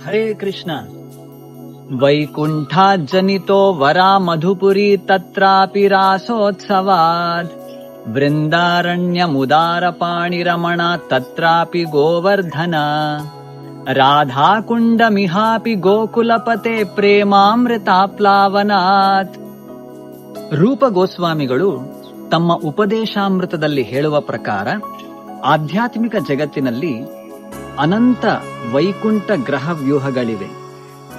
ಹರೇ ಕೃಷ್ಣ. ವೈಕುಂಠಾಜ್ಜನಿತೋ ವರಾ ಮಧುಪುರಿ ತತ್ರಾಪಿ ರಾಸೋತ್ಸವಾದ್ ವೃಂದಾರಣ್ಯ ಮುದಾರ ಪಾಣಿರಮಣ ತತ್ರಾಪಿ ಗೋವರ್ಧನ ರಾಧಾಕುಂಡ ಮಿಹಾಪಿ ಗೋಕುಲಪತೆ ಪ್ರೇಮಾಮೃತಾಪ್ಲಾವನಾತ್. ರೂಪ ಗೋಸ್ವಾಮಿಗಳು ತಮ್ಮ ಉಪದೇಶಾಮೃತದಲ್ಲಿ ಹೇಳುವ ಪ್ರಕಾರ ಆಧ್ಯಾತ್ಮಿಕ ಜಗತ್ತಿನಲ್ಲಿ ಅನಂತ ವೈಕುಂಠ ಗ್ರಹ ವ್ಯೂಹಗಳಿವೆ.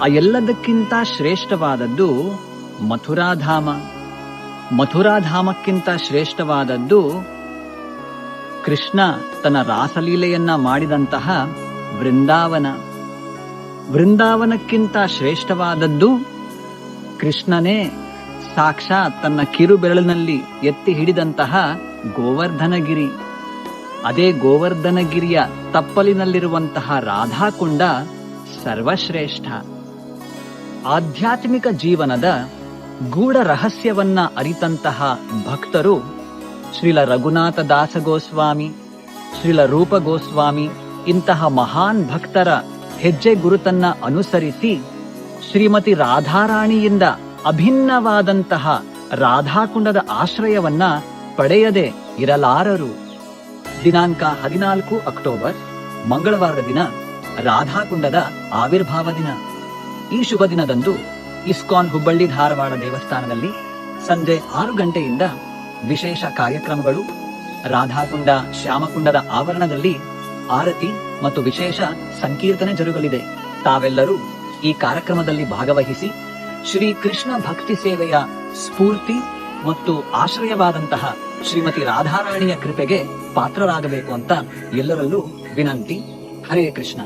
ಆ ಎಲ್ಲದಕ್ಕಿಂತ ಶ್ರೇಷ್ಠವಾದದ್ದು ಮಥುರಾಧಾಮ. ಮಥುರಾಧಾಮಕ್ಕಿಂತ ಶ್ರೇಷ್ಠವಾದದ್ದು ಕೃಷ್ಣ ತನ್ನ ರಾಸಲೀಲೆಯನ್ನ ಮಾಡಿದಂತಹ ವೃಂದಾವನ. ವೃಂದಾವನಕ್ಕಿಂತ ಶ್ರೇಷ್ಠವಾದದ್ದು ಕೃಷ್ಣನೇ ಸಾಕ್ಷಾತ್ ತನ್ನ ಕಿರುಬೆರಳಿನಲ್ಲಿ ಎತ್ತಿ ಹಿಡಿದಂತಹ ಗೋವರ್ಧನಗಿರಿ. ಅದೇ ಗೋವರ್ಧನಗಿರಿಯ ತಪ್ಪಲಿನಲ್ಲಿರುವಂತಹ ರಾಧಾಕುಂಡ ಸರ್ವಶ್ರೇಷ್ಠ. ಆಧ್ಯಾತ್ಮಿಕ ಜೀವನದ ಗೂಢ ರಹಸ್ಯವನ್ನ ಅರಿತಂತಹ ಭಕ್ತರು ಶ್ರೀಲ ರಘುನಾಥ ದಾಸ ಗೋಸ್ವಾಮಿ, ಶ್ರೀಲ ರೂಪ ಗೋಸ್ವಾಮಿ ಇಂತಹ ಮಹಾನ್ ಭಕ್ತರ ಹೆಜ್ಜೆ ಗುರುತನ್ನ ಅನುಸರಿಸಿ ಶ್ರೀಮತಿ ರಾಧಾರಾಣಿಯಿಂದ ಅಭಿನ್ನವಾದಂತಹ ರಾಧಾಕುಂಡದ ಆಶ್ರಯವನ್ನ ಪಡೆಯದೆ ಇರಲಾರರು. ದಿನಾಂಕ 14 ಅಕ್ಟೋಬರ್ ಮಂಗಳವಾರದ ದಿನ ರಾಧಾಕುಂಡದ ಆವಿರ್ಭಾವ ದಿನ. ಈ ಶುಭ ದಿನದಂದು ಇಸ್ಕಾನ್ ಹುಬ್ಬಳ್ಳಿ ಧಾರವಾಡ ದೇವಸ್ಥಾನದಲ್ಲಿ ಸಂಜೆ 6 ಗಂಟೆಯಿಂದ ವಿಶೇಷ ಕಾರ್ಯಕ್ರಮಗಳು, ರಾಧಾಕುಂಡ ಶ್ಯಾಮಕುಂಡದ ಆವರಣದಲ್ಲಿ ಆರತಿ ಮತ್ತು ವಿಶೇಷ ಸಂಕೀರ್ತನೆ ಜರುಗಲಿದೆ. ತಾವೆಲ್ಲರೂ ಈ ಕಾರ್ಯಕ್ರಮದಲ್ಲಿ ಭಾಗವಹಿಸಿ ಶ್ರೀ ಕೃಷ್ಣ ಭಕ್ತಿ ಸೇವೆಯ ಸ್ಫೂರ್ತಿ ಮತ್ತು ಆಶ್ರಯವಾದಂತಹ ಶ್ರೀಮತಿ ರಾಧಾರಾಣಿಯ ಕೃಪೆಗೆ ಪಾತ್ರರಾಗಬೇಕು ಅಂತ ಎಲ್ಲರಲ್ಲೂ ವಿನಂತಿ. ಹರೇ ಕೃಷ್ಣ.